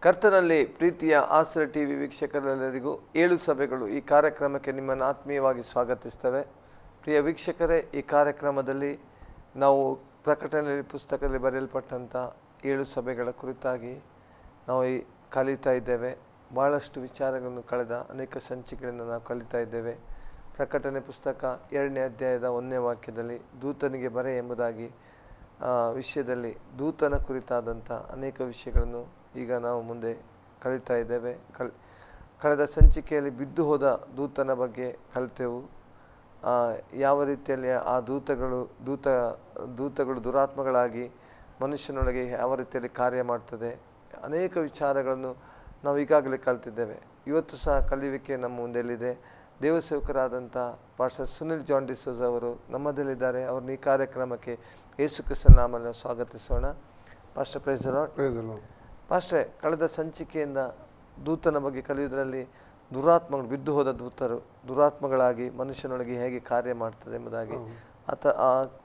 ಕರ್ತನಲ್ಲಿ ಪ್ರೀತಿಯ ಆಸರೆ ಟಿವಿ ವೀಕ್ಷಕರೆಲ್ಲರಿಗೂ 7 ಸಭೆಗಳು ಈ ಕಾರ್ಯಕ್ರಮಕ್ಕೆ ನಿಮ್ಮನ್ನು ಆತ್ಮೀಯವಾಗಿ ಸ್ವಾಗತಿಸ್ತವೆ. ಪ್ರಿಯ ವೀಕ್ಷಕರೇ, ಈ ಕಾರ್ಯಕ್ರಮದಲ್ಲಿ ನಾವು ಪ್ರಕಟಣೆ ಪುಸ್ತಕದಲ್ಲಿ ಬರೆಯಲ್ಪಟ್ಟಂಥ 7 ಸಭೆಗಳ ಕುರಿತಾಗಿ ನಾವು ಕಲಿತಾ ಇದ್ದೇವೆ. ಭಾಳಷ್ಟು ವಿಚಾರಗಳನ್ನು ಕಳೆದ ಅನೇಕ ಸಂಚಿಕೆಗಳಿಂದ ನಾವು ಕಲಿತಾ ಇದ್ದೇವೆ. ಪ್ರಕಟಣೆ ಪುಸ್ತಕ 2ನೇ ಅಧ್ಯಾಯದ 1ನೇ ವಾಕ್ಯದಲ್ಲಿ ದೂತನಿಗೆ ಬರೆ ಎಂಬುದಾಗಿ ವಿಷಯದಲ್ಲಿ ದೂತನ ಕುರಿತಾದಂಥ ಅನೇಕ ವಿಷಯಗಳನ್ನು ಈಗ ನಾವು ಮುಂದೆ ಕಲಿತಾ ಇದ್ದೇವೆ. ಕಳೆದ ಸಂಚಿಕೆಯಲ್ಲಿ ಬಿದ್ದು ಹೋದ ದೂತನ ಬಗ್ಗೆ ಕಲಿತೆವು. ಯಾವ ರೀತಿಯಲ್ಲಿ ಆ ದೂತಗಳು ದುರಾತ್ಮಗಳಾಗಿ ಮನುಷ್ಯನೊಳಗೆ ಯಾವ ರೀತಿಯಲ್ಲಿ ಕಾರ್ಯ ಮಾಡ್ತದೆ, ಅನೇಕ ವಿಚಾರಗಳನ್ನು ನಾವು ಈಗಾಗಲೇ ಕಲಿತಿದ್ದೇವೆ. ಇವತ್ತು ಸಹ ಕಲಿಯುವಿಕೆ ನಮ್ಮ ಮುಂದೆಯಲ್ಲಿದೆ. ದೇವಸೇವಕರಾದಂಥ ಪಾಸ್ಟರ್ ಸುನಿಲ್ ಜಾನ್ ಡಿಸೋಜ್ ಅವರು ನಮ್ಮದಲ್ಲಿದ್ದಾರೆ. ಅವ್ರನ್ನ ಈ ಕಾರ್ಯಕ್ರಮಕ್ಕೆ ಯೇಸು ಕ್ರಿಸ್ತನ ನಾಮದಲ್ಲಿ ಸ್ವಾಗತಿಸೋಣ. Pastor praise the lord. ಪಾಸ್ಟ್ರೆ, ಕಳೆದ ಸಂಚಿಕೆಯಿಂದ ದೂತನ ಬಗ್ಗೆ ಕಲಿಯುವುದರಲ್ಲಿ ದುರಾತ್ಮಗಳು, ಬಿದ್ದು ಹೋದ ದುರಾತ್ಮಗಳಾಗಿ ಮನುಷ್ಯನೊಳಗೆ ಹೇಗೆ ಕಾರ್ಯ ಮಾಡ್ತದೆ ಎಂಬುದಾಗಿ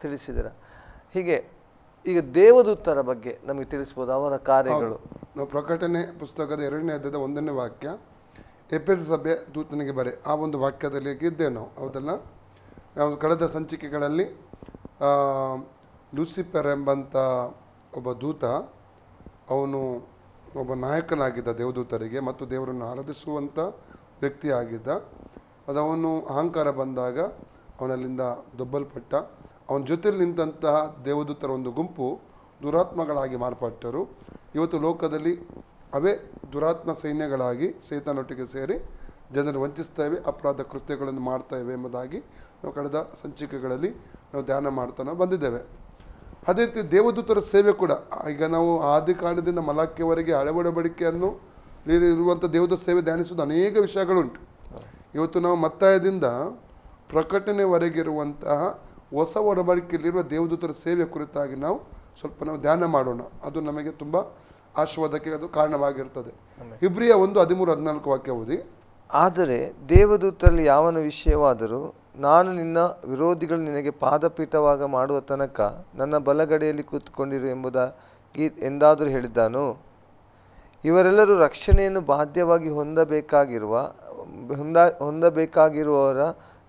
ತಿಳಿಸಿದ್ದೀರ. ಹೀಗೆ ಈಗ ದೇವದೂತರ ಬಗ್ಗೆ ನಮಗೆ ತಿಳಿಸ್ಬೋದು, ಅವರ ಕಾರ್ಯಗಳು. ನಾವು ಪ್ರಕಟಣೆ ಪುಸ್ತಕದ 2ನೇ ಅಧ್ಯಾಯದ 1ನೇ ವಾಕ್ಯ, ಎಫೆಸ ಸಭೆ ದೂತನಿಗೆ ಬರೆ, ಆ ಒಂದು ವಾಕ್ಯದಲ್ಲಿ ಇದ್ದೇವೆ ನಾವು. ಹೌದಲ್ಲ? ನಾವು ಕಳೆದ ಸಂಚಿಕೆಗಳಲ್ಲಿ ಲೂಸಿಫರ್ ಎಂಬಂಥ ಒಬ್ಬ ದೂತ, ಅವನು ಒಬ್ಬ ನಾಯಕನಾಗಿದ್ದ ದೇವದೂತರಿಗೆ ಮತ್ತು ದೇವರನ್ನು ಆರಾಧಿಸುವಂಥ ವ್ಯಕ್ತಿ ಆಗಿದ್ದ. ಅದು ಅವನು ಅಹಂಕಾರ ಬಂದಾಗ ಅವನಲ್ಲಿಂದ ದೊಬ್ಬಲ್ಪಟ್ಟ. ಅವನ ಜೊತೆಯಲ್ಲಿ ನಿಂತಹ ದೇವದೂತರ ಒಂದು ಗುಂಪು ದುರಾತ್ಮಗಳಾಗಿ ಮಾರ್ಪಟ್ಟರು. ಇವತ್ತು ಲೋಕದಲ್ಲಿ ಅವೇ ದುರಾತ್ಮ ಸೈನ್ಯಗಳಾಗಿ ಸೈತಾನೊಟ್ಟಿಗೆ ಸೇರಿ ಜನರು ವಂಚಿಸ್ತೇವೆ, ಅಪರಾಧ ಕೃತ್ಯಗಳನ್ನು ಮಾಡ್ತಾಯಿವೆ ಎಂಬುದಾಗಿ ನಾವು ಕಳೆದ ಸಂಚಿಕೆಗಳಲ್ಲಿ ನಾವು ಧ್ಯಾನ ಮಾಡ್ತಾನೆ ಬಂದಿದ್ದೇವೆ. ಅದೇ ರೀತಿ ದೇವದೂತರ ಸೇವೆ ಕೂಡ ಈಗ ನಾವು ಆದಿ ಕಾಲದಿಂದ ಮಲಾಖ್ಯವರೆಗೆ ಹಳೆ ಒಡಂಬಡಿಕೆಯನ್ನು ಇರುವಂಥ ದೇವದೂತ ಸೇವೆ ಧ್ಯಾನಿಸುವುದು ಅನೇಕ ವಿಷಯಗಳುಂಟು. ಇವತ್ತು ನಾವು ಮತ್ತಾಯದಿಂದ ಪ್ರಕಟಣೆವರೆಗಿರುವಂತಹ ಹೊಸ ಒಡಂಬಡಿಕೆಯಲ್ಲಿರುವ ದೇವದೂತರ ಸೇವೆ ಕುರಿತಾಗಿ ನಾವು ಸ್ವಲ್ಪ ಧ್ಯಾನ ಮಾಡೋಣ. ಅದು ನಮಗೆ ತುಂಬ ಆಶೀರ್ವಾದಕ್ಕೆ ಅದು ಕಾರಣವಾಗಿರ್ತದೆ. ಇಬ್ರಿಯ 1:13-14 ವಾಕ್ಯ ಓದಿ. ಆದರೆ ದೇವದೂತರಲ್ಲಿ ಯಾವನ ವಿಷಯವಾದರೂ ನಾನು ನಿನ್ನ ವಿರೋಧಿಗಳು ನಿನಗೆ ಪಾದಪೀಠವಾಗ ಮಾಡುವ ತನಕ ನನ್ನ ಬಲಗಡೆಯಲ್ಲಿ ಕೂತ್ಕೊಂಡಿರು ಎಂದಾದರೂ ಹೇಳಿದ್ದಾನು. ಇವರೆಲ್ಲರೂ ರಕ್ಷಣೆಯನ್ನು ಬಾಧ್ಯವಾಗಿ ಹೊಂದಬೇಕಾಗಿರುವವರ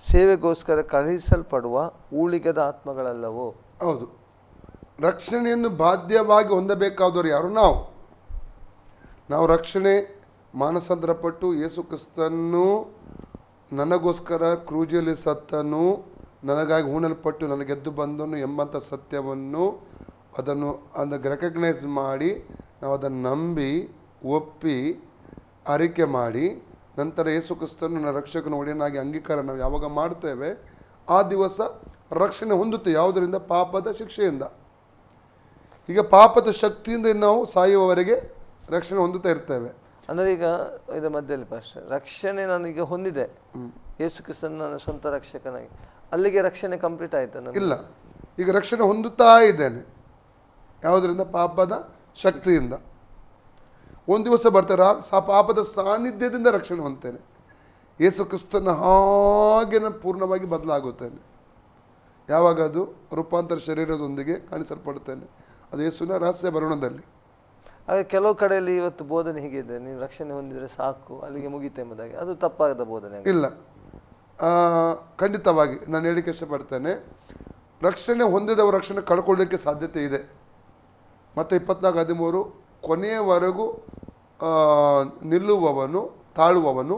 ಸೇವೆಗೋಸ್ಕರ ಕಳುಹಿಸಲ್ಪಡುವ ಊಳಿಗದ ಆತ್ಮಗಳಲ್ಲವೋ? ಹೌದು, ರಕ್ಷಣೆಯನ್ನು ಬಾಧ್ಯವಾಗಿ ಹೊಂದಬೇಕಾದವರು ಯಾರು? ನಾವು ರಕ್ಷಣೆ ಮಾನಸಾಂತರಪಟ್ಟು ಯೇಸು ಕ್ರಿಸ್ತನ್ನು ನನಗೋಸ್ಕರ ಕ್ರೂಜಿಯಲ್ಲಿ ಸತ್ತನು, ನನಗಾಗಿ ಹೂಣಲ್ಪಟ್ಟು ನನಗೆದ್ದು ಬಂದನು ಎಂಬಂಥ ಸತ್ಯವನ್ನು ಅದನ್ನು ರೆಕಗ್ನೈಸ್ ಮಾಡಿ ನಾವು ಅದನ್ನು ನಂಬಿ ಒಪ್ಪಿ ಅರಿಕೆ ಮಾಡಿ ನಂತರ ಯೇಸು ಕ್ರಿಸ್ತನು ನನ್ನ ರಕ್ಷಕನ ಒಡೆಯನಾಗಿ ಅಂಗೀಕಾರ ನಾವು ಯಾವಾಗ ಮಾಡ್ತೇವೆ, ಆ ದಿವಸ ರಕ್ಷಣೆ ಹೊಂದುತ್ತೆ. ಯಾವುದರಿಂದ? ಪಾಪದ ಶಿಕ್ಷೆಯಿಂದ. ಈಗ ಪಾಪದ ಶಕ್ತಿಯಿಂದ ನಾವು ಸಾಯುವವರೆಗೆ ರಕ್ಷಣೆ ಹೊಂದುತ್ತಾ ಇರ್ತೇವೆ. ಅಂದರೆ ಈಗ ಇದರ ಮಧ್ಯದಲ್ಲಿ ಪಾಸ್ಟರ್, ರಕ್ಷಣೆ ನಾನೀಗ ಹೊಂದಿದೆ, ಯೇಸು ಕ್ರಿಸ್ತನ ನನ್ನ ಸ್ವಂತ ರಕ್ಷಕನಾಗಿ, ಅಲ್ಲಿಗೆ ರಕ್ಷಣೆ ಕಂಪ್ಲೀಟ್ ಆಯ್ತು? ಇಲ್ಲ, ಈಗ ರಕ್ಷಣೆ ಹೊಂದುತ್ತಾ ಇದ್ದೇನೆ. ಯಾವುದರಿಂದ? ಪಾಪದ ಶಕ್ತಿಯಿಂದ. ಒಂದು ದಿವಸ ಬರ್ತಾರೆ, ಪಾಪದ ಸಾನ್ನಿಧ್ಯದಿಂದ ರಕ್ಷಣೆ ಹೊಂದ್ತೇನೆ. ಯೇಸು ಕ್ರಿಸ್ತನ ಹಾಗೆ ನಾನು ಪೂರ್ಣವಾಗಿ ಬದಲಾಗುತ್ತೇನೆ. ಯಾವಾಗ? ಅದು ರೂಪಾಂತರ ಶರೀರದೊಂದಿಗೆ ಕಾಣಿಸಲ್ಪಡುತ್ತೇನೆ. ಅದು ಯೇಸುವಿನ ರಹಸ್ಯ ಭರಣದಲ್ಲಿ. ಹಾಗೆ ಕೆಲವು ಕಡೆಯಲ್ಲಿ ಇವತ್ತು ಬೋಧನೆ ಹೀಗಿದೆ, ನೀವು ರಕ್ಷಣೆ ಹೊಂದಿದರೆ ಸಾಕು, ಅಲ್ಲಿಗೆ ಮುಗಿತೆ ಎಂಬುದಾಗಿ. ಅದು ತಪ್ಪಾದ ಬೋಧನೆ. ಇಲ್ಲ, ಖಂಡಿತವಾಗಿ ನಾನು ಹೇಳಿಕೆ ಇಷ್ಟಪಡ್ತೇನೆ. ರಕ್ಷಣೆ ಹೊಂದಿದವರು ರಕ್ಷಣೆ ಕಳ್ಕೊಳ್ಳೋಕ್ಕೆ ಸಾಧ್ಯತೆ ಇದೆ. ಮತ್ತು 24:13 ಕೊನೆಯವರೆಗೂ ನಿಲ್ಲುವವನು ತಾಳುವವನು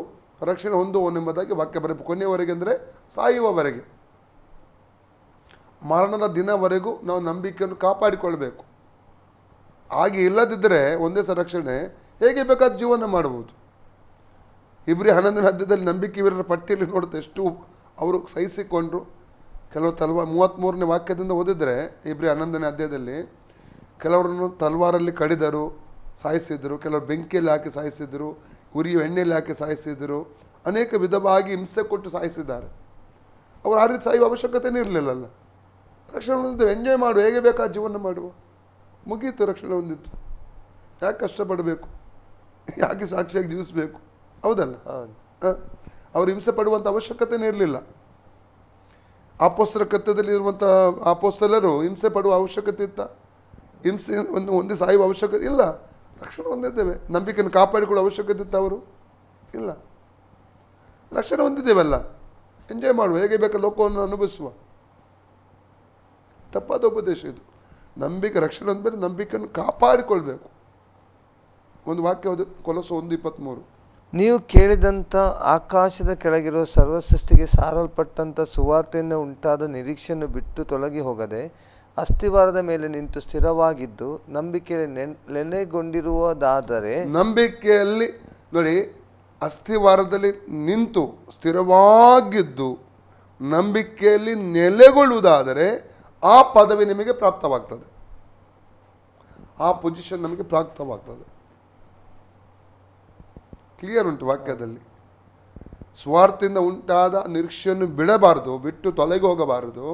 ರಕ್ಷಣೆ ಹೊಂದುವನೆಂಬುದಾಗಿ ವಾಕ್ಯ ಬರ. ಕೊನೆಯವರೆಗೆ ಅಂದರೆ ಸಾಯುವವರೆಗೆ, ಮರಣದ ದಿನವರೆಗೂ ನಾವು ನಂಬಿಕೆಯನ್ನು ಕಾಪಾಡಿಕೊಳ್ಬೇಕು. ಹಾಗೆ ಇಲ್ಲದಿದ್ದರೆ ಒಂದೇ ರಕ್ಷಣೆ ಹೇಗೆ ಬೇಕಾದ ಜೀವನ ಮಾಡಬಹುದು. ಇಬ್ರಿ 11ನೇ ಅಧ್ಯಾಯದಲ್ಲಿ ನಂಬಿಕೆ ವೀರರ ಪಟ್ಟಿಯಲ್ಲಿ ನೋಡುತ್ತೆ ಎಷ್ಟು ಅವರು ಸಹಿಸಿಕೊಂಡ್ರು. ಕೆಲವು 33ನೇ ವಾಕ್ಯದಿಂದ ಓದಿದರೆ ಇಬ್ರಿ 11ನೇ ಅಧ್ಯಾಯದಲ್ಲಿ ಕೆಲವರನ್ನು ತಲ್ವಾರಲ್ಲಿ ಕಡಿದರು, ಸಾಯಿಸಿದರು, ಕೆಲವರು ಬೆಂಕಿಯಲ್ಲಿ ಹಾಕಿ ಸಾಯಿಸಿದರು, ಉರಿಯು ಎಣ್ಣೆಯಲ್ಲಿ ಹಾಕಿ ಸಾಯಿಸಿದರು, ಅನೇಕ ವಿಧವಾಗಿ ಹಿಂಸೆ ಕೊಟ್ಟು ಸಾಯಿಸಿದ್ದಾರೆ. ಅವರು ಆ ರೀತಿ ಸಾಯುವ ಅವಶ್ಯಕತೆಯೇ ಇರಲಿಲ್ಲಲ್ಲ. ರಕ್ಷಣೆ ಹೊಂದಿದ್ದು ಎಂಜಾಯ್ ಮಾಡುವ, ಹೇಗೆ ಬೇಕಾದ ಜೀವನ ಮಾಡುವ, ಮುಗೀತು. ರಕ್ಷಣೆ ಹೊಂದಿತ್ತು, ಯಾಕೆ ಕಷ್ಟಪಡಬೇಕು, ಯಾಕೆ ಸಾಕ್ಷಿಯಾಗಿ ಜೀವಿಸಬೇಕು? ಹೌದಲ್ಲ? ಅವರು ಹಿಂಸೆ ಪಡುವಂಥ ಅವಶ್ಯಕತೆಯೇ ಇರಲಿಲ್ಲ. ಅಪೊಸ್ತಲ ಕೃತ್ಯದಲ್ಲಿ ಇರುವಂಥ ಅಪೊಸ್ತಲರು ಹಿಂಸೆ ಪಡುವ ಅವಶ್ಯಕತೆ ಇತ್ತ? ಹಿಂಸೆ ಒಂದು ಸಾಯುವ ಅವಶ್ಯಕತೆ ಇಲ್ಲ. ರಕ್ಷಣೆ ಹೊಂದಿದ್ದೇವೆ. ನಂಬಿಕೆಯನ್ನು ಕಾಪಾಡಿಕೊಳ್ಳೋ ಅವಶ್ಯಕತೆ ಇತ್ತು ಅವರು ಇಲ್ಲ. ರಕ್ಷಣೆ ಹೊಂದಿದ್ದೇವಲ್ಲ, ಎಂಜಾಯ್ ಮಾಡುವ, ಹೇಗೆ ಬೇಕಾದ ಲೋಕವನ್ನು ಅನುಭವಿಸುವ. ತಪ್ಪಾದ ಉಪದೇಶ ಇದು. ನಂಬಿಕೆ ರಕ್ಷಣೆ ಅಂದಮೇಲೆ ನಂಬಿಕೆಯನ್ನು ಕಾಪಾಡಿಕೊಳ್ಬೇಕು. ಒಂದು ವಾಕ್ಯ ಅದು ಕೊಲೊಸ್ಸೆ 1:23. ನೀವು ಕೇಳಿದಂಥ ಆಕಾಶದ ಕೆಳಗಿರುವ ಸರ್ವಸೃಷ್ಟಿಗೆ ಸಾರಲ್ಪಟ್ಟಂಥ ಸುವಾರ್ತೆಯಿಂದ ಉಂಟಾದ ನಿರೀಕ್ಷೆಯನ್ನು ಬಿಟ್ಟು ತೊಲಗಿ ಹೋಗದೆ ಅಸ್ಥಿವಾರದ ಮೇಲೆ ನಿಂತು ಸ್ಥಿರವಾಗಿದ್ದು ನಂಬಿಕೆಯಲ್ಲಿ ನೆಲೆಗೊಂಡಿರುವುದಾದರೆ. ನಂಬಿಕೆಯಲ್ಲಿ ನೋಡಿ, ಅಸ್ಥಿವಾರದಲ್ಲಿ ನಿಂತು ಸ್ಥಿರವಾಗಿದ್ದು ನಂಬಿಕೆಯಲ್ಲಿ ನೆಲೆಗೊಳ್ಳುವುದಾದರೆ ಆ ಪದವಿ ನಿಮಗೆ ಪ್ರಾಪ್ತವಾಗ್ತದೆ, ಆ ಪೊಸಿಷನ್ ನಮಗೆ ಪ್ರಾಪ್ತವಾಗ್ತದೆ. ಕ್ಲಿಯರ್ ಉಂಟು ವಾಕ್ಯದಲ್ಲಿ. ಸ್ವಾರ್ಥದಿಂದ ಉಂಟಾದ ನಿರೀಕ್ಷೆಯನ್ನು ಬಿಡಬಾರದು, ಬಿಟ್ಟು ತೊಲಗಿ ಹೋಗಬಾರದು.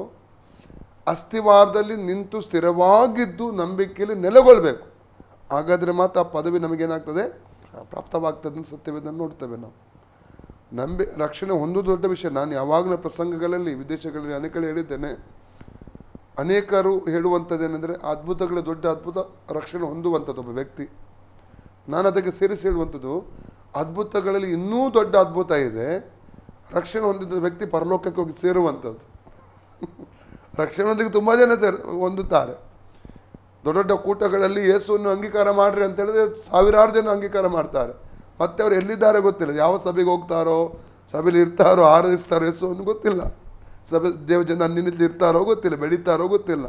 ಅಸ್ಥಿವಾರದಲ್ಲಿ ನಿಂತು ಸ್ಥಿರವಾಗಿದ್ದು ನಂಬಿಕೆಯಲ್ಲಿ ನೆಲೆಗೊಳ್ಳಬೇಕು. ಹಾಗಾದರೆ ಮಾತ್ರ ಆ ಪದವಿ ನಮಗೇನಾಗ್ತದೆ, ಪ್ರಾಪ್ತವಾಗ್ತದೆ ಅಂತ ಸತ್ಯವೇದನ್ನು ನೋಡ್ತೇವೆ ನಾವು. ರಕ್ಷಣೆ ಒಂದು ದೊಡ್ಡ ವಿಷಯ. ನಾನು ಯಾವಾಗಲೂ ಪ್ರಸಂಗಗಳಲ್ಲಿ ವಿದೇಶಗಳಲ್ಲಿ ಅನೇಕ ಹೇಳಿದ್ದೇನೆ. ಅನೇಕರು ಹೇಳುವಂಥದ್ದೇನೆಂದರೆ ಅದ್ಭುತಗಳ ದೊಡ್ಡ ಅದ್ಭುತ ರಕ್ಷಣೆ ಹೊಂದುವಂಥದ್ದು ಒಬ್ಬ ವ್ಯಕ್ತಿ. ನಾನು ಅದಕ್ಕೆ ಸೇರಿಸಿ ಹೇಳುವಂಥದ್ದು, ಅದ್ಭುತಗಳಲ್ಲಿ ಇನ್ನೂ ದೊಡ್ಡ ಅದ್ಭುತ ಇದೆ, ರಕ್ಷಣೆ ಹೊಂದಿದ ವ್ಯಕ್ತಿ ಪರಲೋಕಕ್ಕೆ ಹೋಗಿ ಸೇರುವಂಥದ್ದು. ರಕ್ಷಣೆ ಹೊಂದಿಗೆ ತುಂಬ ಜನ ಹೊಂದುತ್ತಾರೆ. ದೊಡ್ಡ ದೊಡ್ಡ ಕೂಟಗಳಲ್ಲಿ ಯೇಸುವನ್ನು ಅಂಗೀಕಾರ ಮಾಡ್ರಿ ಅಂತ ಹೇಳಿದ್ರೆ ಸಾವಿರಾರು ಜನ ಅಂಗೀಕಾರ ಮಾಡ್ತಾರೆ. ಮತ್ತೆ ಅವ್ರು ಎಲ್ಲಿದ್ದಾರೆ ಗೊತ್ತಿಲ್ಲ, ಯಾವ ಸಭೆಗೆ ಹೋಗ್ತಾರೋ, ಸಭೆಯಲ್ಲಿ ಇರ್ತಾರೋ, ಆರಾಧಿಸ್ತಾರೋ ಯೇಸುವನ್ನು ಗೊತ್ತಿಲ್ಲ. ಸಭೆ ದೇವಜನ ಅನ್ನಿನಲ್ಲಿ ಇರ್ತಾರೋ ಗೊತ್ತಿಲ್ಲ, ಬೆಳೀತಾರೋ ಗೊತ್ತಿಲ್ಲ.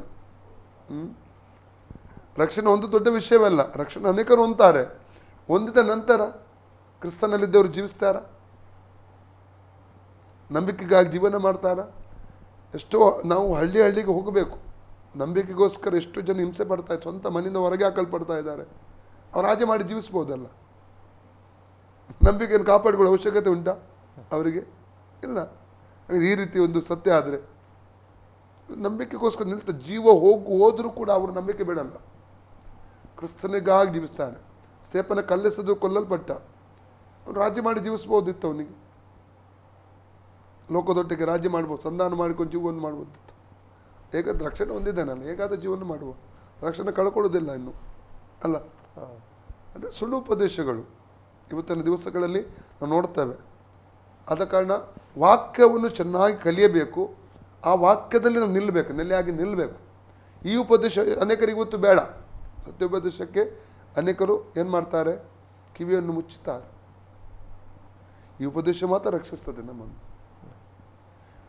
ರಕ್ಷಣೆ ಒಂದು ದೊಡ್ಡ ವಿಷಯವಲ್ಲ. ರಕ್ಷಣೆ ಅನೇಕರು ಹೊಂದ್ತಾರೆ. ಹೊಂದಿದ ನಂತರ ಕ್ರಿಸ್ತನಲ್ಲಿದ್ದವರು ಜೀವಿಸ್ತಾರ, ನಂಬಿಕೆಗಾಗಿ ಜೀವನ ಮಾಡ್ತಾರ. ಎಷ್ಟೋ ನಾವು ಹಳ್ಳಿಗೆ ಹೋಗಬೇಕು, ನಂಬಿಕೆಗೋಸ್ಕರ ಎಷ್ಟು ಜನ ಹಿಂಸೆ ಪಡ್ತಾ ಇದ್ದಾರೆ, ಸ್ವಂತ ಮನೆಯಿಂದ ಹೊರಗೆ ಹಾಕಲ್ಪಡ್ತಾ ಇದ್ದಾರೆ. ಅವ್ರು ರಾಜ ಮಾಡಿ ಜೀವಿಸ್ಬೋದಲ್ಲ. ನಂಬಿಕೆಯನ್ನು ಕಾಪಾಡಿಕೊಳ್ಳೋ ಅವಶ್ಯಕತೆ ಉಂಟಾ ಅವರಿಗೆ? ಇಲ್ಲ. ಈ ರೀತಿ ಒಂದು ಸತ್ಯ ಆದರೆ ನಂಬಿಕೆಗೋಸ್ಕರ ನಿಲ್ತ ಜೀವ ಹೋದರೂ ಕೂಡ ಅವರು ನಂಬಿಕೆ ಬಿಡಲ್ಲ, ಕ್ರಿಸ್ತನಿಗಾಗಿ ಜೀವಿಸ್ತಾನೆ. ಸ್ಟೇಫನ ಕಲ್ಲೆಸೆದು ಕೊಲ್ಲಲ್ಪಟ್ಟ, ಅವನು ರಾಜ್ಯ ಮಾಡಿ ಜೀವಿಸ್ಬೋದಿತ್ತು. ಅವನಿಗೆ ಲೋಕದೊಟ್ಟಿಗೆ ರಾಜ್ಯ ಮಾಡ್ಬೋದು, ಸಂಧಾನ ಮಾಡಿಕೊಂಡು ಜೀವನ ಮಾಡ್ಬೋದಿತ್ತು. ಹೇಗಾದ್ರೆ ರಕ್ಷಣೆ ಹೊಂದಿದ್ದಾನಲ್ಲ, ಹೇಗಾದ್ರೂ ಜೀವನ ಮಾಡುವ. ರಕ್ಷಣೆ ಕಳ್ಕೊಳ್ಳೋದಿಲ್ಲ ಇನ್ನು ಅಲ್ಲ. ಅಂದರೆ ಸುಳ್ಳು ಉಪದೇಶಗಳು ಇವತ್ತಿನ ದಿವಸಗಳಲ್ಲಿ ನಾವು ನೋಡ್ತೇವೆ. ಆದ ಕಾರಣ ವಾಕ್ಯವನ್ನು ಚೆನ್ನಾಗಿ ಕಲಿಯಬೇಕು. ಆ ವಾಕ್ಯದಲ್ಲಿ ನಾವು ನಿಲ್ಲಬೇಕು, ನೆಲೆಯಾಗಿ ನಿಲ್ಲಬೇಕು. ಈ ಉಪದೇಶ ಅನೇಕರಿಗೆ ಇವತ್ತು ಬೇಡ. ಸತ್ಯೋಪದೇಶಕ್ಕೆ ಅನೇಕರು ಏನು ಮಾಡ್ತಾರೆ, ಕಿವಿಯನ್ನು ಮುಚ್ಚುತ್ತಾರೆ. ಈ ಉಪದೇಶ ಮಾತ್ರ ರಕ್ಷಿಸ್ತದೆ ನಮ್ಮನ್ನು.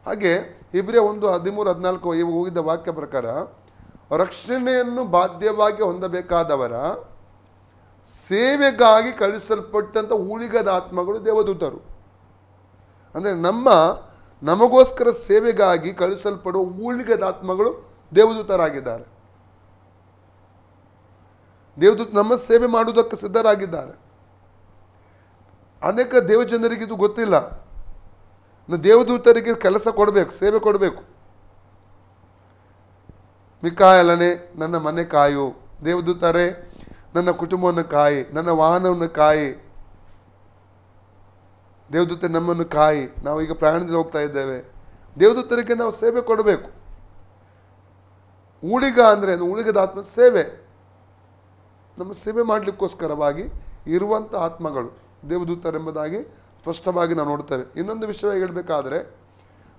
ಹಾಗೆ ಇಬ್ರಿಯ 1:13-14 ಹೋಗಿದ್ದ ವಾಕ್ಯ ಪ್ರಕಾರ ರಕ್ಷಣೆಯನ್ನು ಬಾಧ್ಯವಾಗಿ ಹೊಂದಬೇಕಾದವರ ಸೇವೆಗಾಗಿ ಕಳಿಸಲ್ಪಟ್ಟಂಥ ಉಳಿಗದ ಆತ್ಮಗಳು ದೇವದೂತರು. ಅಂದರೆ ನಮಗೋಸ್ಕರ ಸೇವೆಗಾಗಿ ಕಳಿಸಲ್ಪಡುವ ಉಳಿಗದ ಆತ್ಮಗಳು ದೇವದೂತರಾಗಿದ್ದಾರೆ. ದೇವದೂತ ನಮ್ಮ ಸೇವೆ ಮಾಡುವುದಕ್ಕೆ ಸಿದ್ಧರಾಗಿದ್ದಾರೆ. ಅನೇಕ ದೇವಜನರಿಗೆ ಇದು ಗೊತ್ತಿಲ್ಲ. ದೇವದೂತರಿಗೆ ಕೆಲಸ ಕೊಡಬೇಕು, ಸೇವೆ ಕೊಡಬೇಕು. ಮಿಕಾಯಲನೇ ನನ್ನ ಮನೆ ಕಾಯು, ದೇವದೂತರೇ ನನ್ನ ಕುಟುಂಬವನ್ನು ಕಾಯಿ, ನನ್ನ ವಾಹನವನ್ನು ಕಾಯಿ, ದೇವದೂತ ನಮ್ಮನ್ನು ಕಾಯಿ. ನಾವು ಈಗ ಪ್ರಯಾಣದಲ್ಲಿ ಹೋಗ್ತಾ ಇದ್ದೇವೆ, ದೇವದೂತರಿಗೆ ನಾವು ಸೇವೆ ಕೊಡಬೇಕು. ಉಳಿಗ ಅಂದರೆ ಉಳಿಗದ ಆತ್ಮ ಸೇವೆ, ನಮ್ಮ ಸೇವೆ ಮಾಡಲಿಕ್ಕೋಸ್ಕರವಾಗಿ ಇರುವಂಥ ಆತ್ಮಗಳು ದೇವದೂತರೆಂಬುದಾಗಿ ಸ್ಪಷ್ಟವಾಗಿ ನಾವು ನೋಡ್ತೇವೆ. ಇನ್ನೊಂದು ವಿಷಯ ಹೇಳಬೇಕಾದ್ರೆ,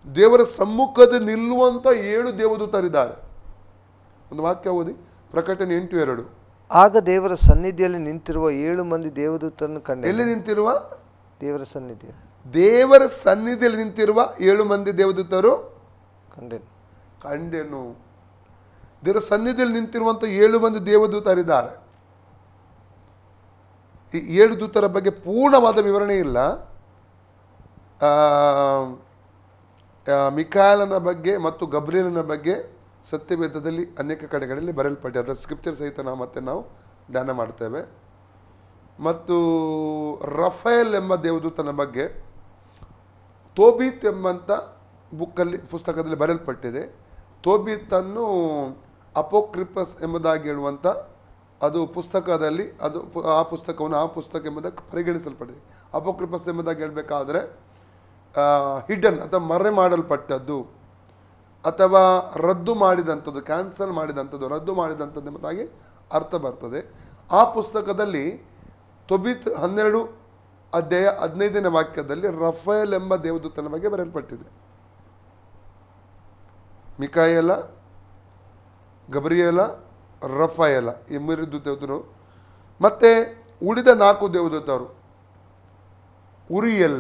ದೇವರ ಸಮ್ಮುಖದಲ್ಲಿ ನಿಲ್ಲುವಂಥ 7 ದೇವದೂತರಿದ್ದಾರೆ. ಒಂದು ವಾಕ್ಯ ಓದಿ, ಪ್ರಕಟಣೆ 8:2. ಆಗ ದೇವರ ಸನ್ನಿಧಿಯಲ್ಲಿ ನಿಂತಿರುವ 7 ಮಂದಿ ದೇವದೂತರನ್ನು ಕಂಡೆ. ಎಲ್ಲಿ ನಿಂತಿರುವ? ದೇವರ ಸನ್ನಿಧಿ. ದೇವರ ಸನ್ನಿಧಿಯಲ್ಲಿ ನಿಂತಿರುವ 7 ಮಂದಿ ದೇವದೂತರು ಕಂಡೆನು. ದೇವರ ಸನ್ನಿಧಿಯಲ್ಲಿ ನಿಂತಿರುವಂಥ 7 ಮಂದಿ ದೇವದೂತರಿದ್ದಾರೆ. ಈ 7 ದೂತರ ಬಗ್ಗೆ ಪೂರ್ಣವಾದ ವಿವರಣೆ ಇಲ್ಲ. ಮಿಕಾಯಲನ ಬಗ್ಗೆ ಮತ್ತು ಗಬ್ರಿಯಲನ ಬಗ್ಗೆ ಸತ್ಯವೇದದಲ್ಲಿ ಅನೇಕ ಕಡೆಗಳಲ್ಲಿ ಬರೆಯಲ್ಪಟ್ಟಿದೆ. ಅದರ ಸ್ಕ್ರಿಪ್ಚರ್ ಸಹಿತ ನಾವು ಧ್ಯಾನ ಮಾಡ್ತೇವೆ. ಮತ್ತು ರಫೇಲ್ ಎಂಬ ದೇವದೂತನ ಬಗ್ಗೆ ತೋಬೀತ್ ಎಂಬಂಥ ಪುಸ್ತಕದಲ್ಲಿ ಬರೆಯಲ್ಪಟ್ಟಿದೆ. ತೋಬೀತನ್ನು ಅಪೋಕ್ರಿಪಸ್ ಎಂಬುದಾಗಿ ಹೇಳುವಂಥ ಅದು ಪುಸ್ತಕದಲ್ಲಿ ಆ ಪುಸ್ತಕ ಎಂಬುದಾಗಿ ಪರಿಗಣಿಸಲ್ಪಟ್ಟಿದೆ. ಅಪೋಕ್ರಿಪಸ್ ಎಂಬುದಾಗಿ ಹೇಳಬೇಕಾದ್ರೆ ಹಿಡನ್ ಅಥವಾ ಮರೆ ಮಾಡಲ್ಪಟ್ಟದ್ದು ಅಥವಾ ರದ್ದು ಮಾಡಿದಂಥದ್ದು, ಕ್ಯಾನ್ಸಲ್ ಮಾಡಿದಂಥದ್ದು, ರದ್ದು ಮಾಡಿದಂಥದ್ದು ಎಂಬುದಾಗಿ ಅರ್ಥ ಬರ್ತದೆ. ಆ ಪುಸ್ತಕದಲ್ಲಿ ತೊಬಿತ್ 12 ಅಧ್ಯಾಯ 15ನೇ ವಾಕ್ಯದಲ್ಲಿ ರಫೇಲ್ ಎಂಬ ದೇವದೂತನ ಬಗ್ಗೆ ಬರೆಯಲ್ಪಟ್ಟಿದೆ. ಮಿಕಾಯೇಲ, ಗಬ್ರಿಯೇಲ, ರಫಾಯೇಲ ಈ 3 ದೇವದೂತರು. ಮತ್ತು ಉಳಿದ 4 ದೇವದೂತರು ಉರಿಯಲ್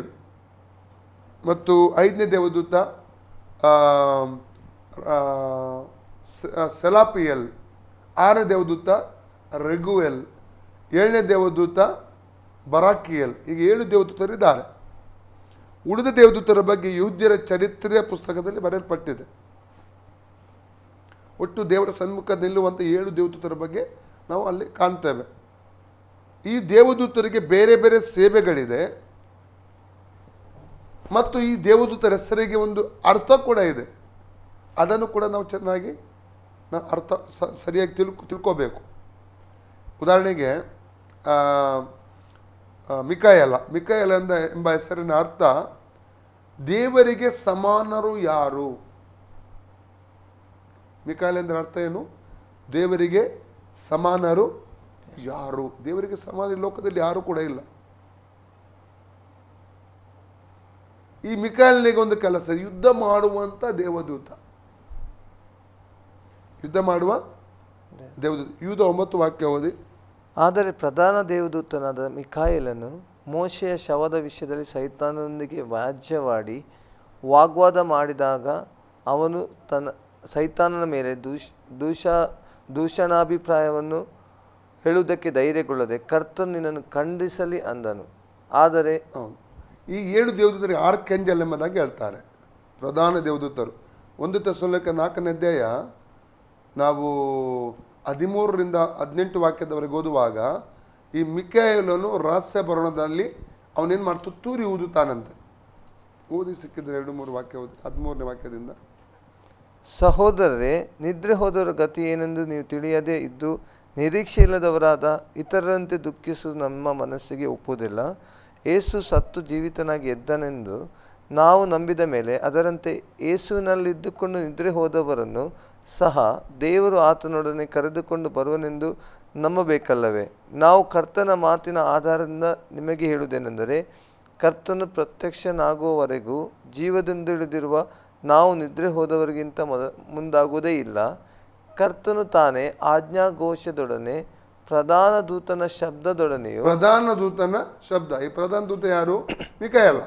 ಮತ್ತು 5ನೇ ದೇವದೂತ ಸೆಲಾಪಿಯಲ್, 6ನೇ ದೇವದೂತ ರೆಗುಯಲ್, 7ನೇ ದೇವದೂತ ಬರಾಕಿಯಲ್. ಈಗ 7 ದೇವದೂತರಿದ್ದಾರೆ. ಉಳಿದ ದೇವದೂತರ ಬಗ್ಗೆ ಯಹೂದ್ಯರ ಚರಿತ್ರೆಯ ಪುಸ್ತಕದಲ್ಲಿ ಬರೆಯಲ್ಪಟ್ಟಿದೆ. ಒಟ್ಟು ದೇವರ ಸನ್ಮುಖ ನಿಲ್ಲುವಂಥ 7 ದೇವದೂತರ ಬಗ್ಗೆ ನಾವು ಅಲ್ಲಿ ಕಾಣ್ತೇವೆ. ಈ ದೇವದೂತರಿಗೆ ಬೇರೆ ಬೇರೆ ಸೇವೆಗಳಿದೆ ಮತ್ತು ಈ ದೇವದೂತರ ಹೆಸರಿಗೆ ಒಂದು ಅರ್ಥ ಕೂಡ ಇದೆ. ಅದನ್ನು ಕೂಡ ನಾವು ಚೆನ್ನಾಗಿ ಅರ್ಥ ಸರಿಯಾಗಿ ತಿಳ್ಕೋಬೇಕು. ಉದಾಹರಣೆಗೆ ಮಿಕಾಯೇಲ ಎಂಬ ಹೆಸರಿನ ಅರ್ಥ ದೇವರಿಗೆ ಸಮಾನರು ಯಾರು. ಮಿಕಾಯೇಲ ಎಂದರೆ ಅರ್ಥ ಏನು? ದೇವರಿಗೆ ಸಮಾನರು ಯಾರು. ದೇವರಿಗೆ ಸಮಾನ ಲೋಕದಲ್ಲಿ ಯಾರು ಕೂಡ ಇಲ್ಲ. ಈ ಮಿಕಾಯೇಲನಿಗೆ ಒಂದು ಕೆಲಸ, ಯುದ್ಧ ಮಾಡುವಂಥ ದೇವದೂತ, ಯುದ್ಧ ಮಾಡುವ ದೇವದೂತ. ಯೂದ 9 ವಾಕ್ಯ ಓದಿ. ಆದರೆ ಪ್ರಧಾನ ದೇವದೂತನಾದ ಮಿಕಾಯೇಲನು ಮೋಶೆಯ ಶವದ ವಿಷಯದಲ್ಲಿ ಸೈತಾನನೊಂದಿಗೆ ವ್ಯಾಜ್ಯವಾಡಿ ವಾಗ್ವಾದ ಮಾಡಿದಾಗ ಅವನು ಸೈತಾನನ ಮೇಲೆ ದೂಷಣಾಭಿಪ್ರಾಯವನ್ನು ಹೇಳುವುದಕ್ಕೆ ಧೈರ್ಯಗೊಳ್ಳದೆ ಕರ್ತನು ನಿನ್ನನ್ನು ಖಂಡಿಸಲಿ ಅಂದನು. ಆದರೆ ಈ 7 ದೇವದೂತರಿಗೆ ಆರ್ಕ್ಯಾಂಜಲ್ ಎಂಬುದಾಗಿ ಹೇಳ್ತಾರೆ, ಪ್ರಧಾನ ದೇವದೂತರು. 1 ಥೆಸಲೋನಿಕ 4ನೇ ಅಧ್ಯಾಯ ನಾವು 13ರಿಂದ 18 ವಾಕ್ಯದವರೆಗೆ ಓದುವಾಗ ಈ ಮಿಕಾಯೇಲನು ರಹಸ್ಯ ಭರಣದಲ್ಲಿ ಅವನೇನು ಮಾಡ್ತು, ತೂರಿ ಊದುತ್ತಾನಂತೆ. ಓದಿ ಸಿಕ್ಕಿದ್ರೆ 2-3 ವಾಕ್ಯ ಓದಿ. 13ನೇ ವಾಕ್ಯದಿಂದ. ಸಹೋದರರೇ, ನಿದ್ರೆ ಹೋದವರ ಗತಿ ಏನೆಂದು ನೀವು ತಿಳಿಯದೇ ಇದ್ದು ನಿರೀಕ್ಷೆ ಇಲ್ಲದವರಾದ ಇತರರಂತೆ ದುಃಖಿಸುವುದು ನಮ್ಮ ಮನಸ್ಸಿಗೆ ಒಪ್ಪುವುದಿಲ್ಲ. ಯೇಸು ಸತ್ತು ಜೀವಿತನಾಗಿ ಎದ್ದನೆಂದು ನಾವು ನಂಬಿದ ಮೇಲೆ ಅದರಂತೆ ಯೇಸುವಿನಲ್ಲಿದ್ದುಕೊಂಡು ನಿದ್ರೆ ಹೋದವರನ್ನು ಸಹ ದೇವರು ಆತನೊಡನೆ ಕರೆದುಕೊಂಡು ಬರುವನೆಂದು ನಂಬಬೇಕಲ್ಲವೇ? ನಾವು ಕರ್ತನ ಮಾತಿನ ಆಧಾರದಿಂದ ನಿಮಗೆ ಹೇಳುವುದೇನೆಂದರೆ, ಕರ್ತನು ಪ್ರತ್ಯಕ್ಷನಾಗುವವರೆಗೂ ಜೀವದಿಂದುಳಿದಿರುವ ನಾವು ನಿದ್ರೆ ಹೋದವರಿಗಿಂತ ಮುಂದಾಗುವುದೇ ಇಲ್ಲ. ಕರ್ತನು ತಾನೇ ಆಜ್ಞಾಘೋಷದೊಡನೆ ಪ್ರಧಾನ ದೂತನ ಶಬ್ದದೊಡನೆಯೂ. ಪ್ರಧಾನ ದೂತನ ಶಬ್ದ. ಈ ಪ್ರಧಾನ ದೂತ ಯಾರು? ಮಿಕಾಯೇಲ.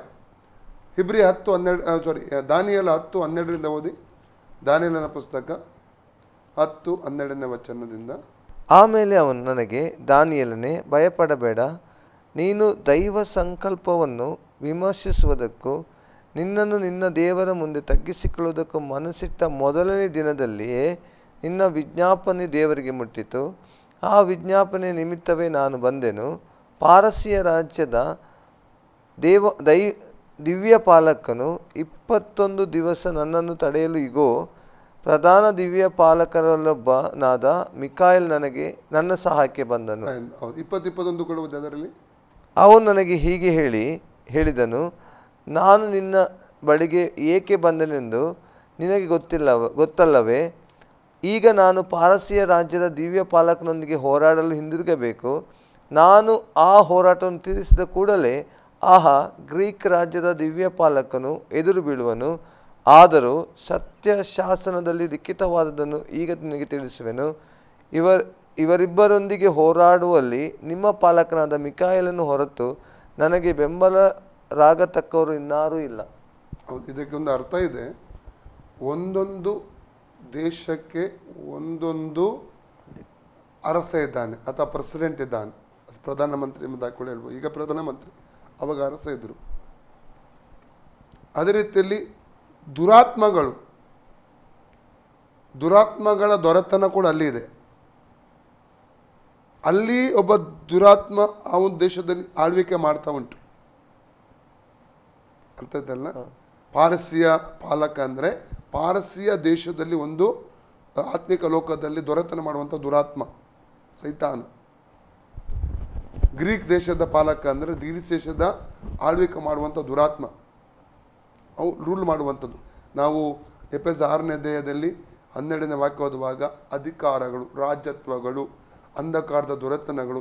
ಹಿಬ್ರಿ 10:12 ದಾನಿಯೇಲ 10:12ರಿಂದ ಓದಿ. ದಾನಿಯೇಲನ ಪುಸ್ತಕ 10:12ನೇ ವಚನದಿಂದ. ಆಮೇಲೆ ಅವನು ನನಗೆ, ದಾನಿಯೇಲನೇ, ಭಯಪಡಬೇಡ. ನೀನು ದೈವ ಸಂಕಲ್ಪವನ್ನು ವಿಮರ್ಶಿಸುವುದಕ್ಕೂ ನಿನ್ನನ್ನು ನಿನ್ನ ದೇವರ ಮುಂದೆ ತಗ್ಗಿಸಿಕೊಳ್ಳುವುದಕ್ಕೂ ಮನಸ್ಸಿಟ್ಟ ಮೊದಲನೇ ದಿನದಲ್ಲಿಯೇ ನಿನ್ನ ವಿಜ್ಞಾಪನೆ ದೇವರಿಗೆ ಮುಟ್ಟಿತು. ಆ ವಿಜ್ಞಾಪನೆ ನಿಮಿತ್ತವೇ ನಾನು ಬಂದೆನು. ಪಾರಸಿಯ ರಾಜ್ಯದ ದಿವ್ಯ ಪಾಲಕನು 21 ದಿವಸ ನನ್ನನ್ನು ತಡೆಯಲು ಇಗೋ, ಪ್ರಧಾನ ದಿವ್ಯ ಪಾಲಕರಲ್ಲೊಬ್ಬನಾದ ಮಿಕಾಯೇಲ್ ನನ್ನ ಸಹಾಯಕ್ಕೆ ಬಂದನು. 20-21 ಕೊಡುವುದು ಅದರಲ್ಲಿ. ಅವನು ನನಗೆ ಹೀಗೆ ಹೇಳಿದನು, ನಾನು ನಿನ್ನ ಬಳಿಗೆ ಏಕೆ ಬಂದನೆಂದು ನಿನಗೆ ಗೊತ್ತಲ್ಲವೇ? ಈಗ ನಾನು ಪಾರಸಿಯ ರಾಜ್ಯದ ದಿವ್ಯ ಪಾಲಕನೊಂದಿಗೆ ಹೋರಾಡಲು ಹಿಂದಿರುಗಬೇಕು. ನಾನು ಆ ಹೋರಾಟವನ್ನು ತೀರಿಸಿದ ಕೂಡಲೇ ಆಹಾ, ಗ್ರೀಕ್ ರಾಜ್ಯದ ದಿವ್ಯ ಪಾಲಕನು ಎದುರು ಬೀಳುವನು. ಆದರೂ ಸತ್ಯ ಶಾಸನದಲ್ಲಿ ಲಿಖಿತವಾದದನ್ನು ಈಗ ನಿನಗೆ ತಿಳಿಸುವೆನು. ಇವರಿಬ್ಬರೊಂದಿಗೆ ಹೋರಾಡುವಲ್ಲಿ ನಿಮ್ಮ ಪಾಲಕನಾದ ಮಿಕಾಯೇಲನು ಹೊರತು ನನಗೆ ಬೆಂಬಲರಾಗತಕ್ಕವರು ಇನ್ನಾರೂ ಇಲ್ಲ. ಇದಕ್ಕೆ ಒಂದು ಅರ್ಥ ಇದೆ. ಒಂದೊಂದು ದೇಶಕ್ಕೆ ಒಂದೊಂದು ಅರಸ ಇದ್ದಾನೆ ಅಥವಾ ಪ್ರೆಸಿಡೆಂಟ್ ಇದ್ದಾನೆ. ಅದು ಪ್ರಧಾನಮಂತ್ರಿ ಎಂಬುದಾಗಿ ಕೂಡ ಹೇಳ್ಬೋದು. ಈಗ ಪ್ರಧಾನಮಂತ್ರಿ, ಅವಾಗ ಅರಸ ಇದ್ದರು. ಅದೇ ರೀತಿಯಲ್ಲಿ ದುರಾತ್ಮಗಳ ದೊರೆತನ ಕೂಡ ಅಲ್ಲಿ ಇದೆ. ಅಲ್ಲಿ ಒಬ್ಬ ದುರಾತ್ಮ ಆ ಒಂದು ದೇಶದಲ್ಲಿ ಆಳ್ವಿಕೆ ಮಾಡ್ತಾ ಉಂಟು. ಅರ್ಥ ಇದಲ್ಲ? ಪಾರಸಿಯ ಪಾಲಕ ಅಂದರೆ ಪಾರಸಿಯ ದೇಶದಲ್ಲಿ ಒಂದು ಆತ್ಮಿಕ ಲೋಕದಲ್ಲಿ ದೊರೆತನ ಮಾಡುವಂಥ ದುರಾತ್ಮ ಸೈತಾನ. ಗ್ರೀಕ್ ದೇಶದ ಪಾಲಕ ಅಂದರೆ ಗ್ರೀಕ್ ದೇಶದ ಆಳ್ವಿಕೆ ಮಾಡುವಂಥ ದುರಾತ್ಮ, ಅವು ರೂಲ್ ಮಾಡುವಂಥದ್ದು. ನಾವು ಎಫೆಸ 6ನೇ ಅಧ್ಯಾಯದಲ್ಲಿ 12ನೇ ವಾಕ್ಯ ಓದುವಾಗ ಅಧಿಕಾರಗಳು, ರಾಜ್ಯತ್ವಗಳು, ಅಂಧಕಾರದ ದುರತನಗಳು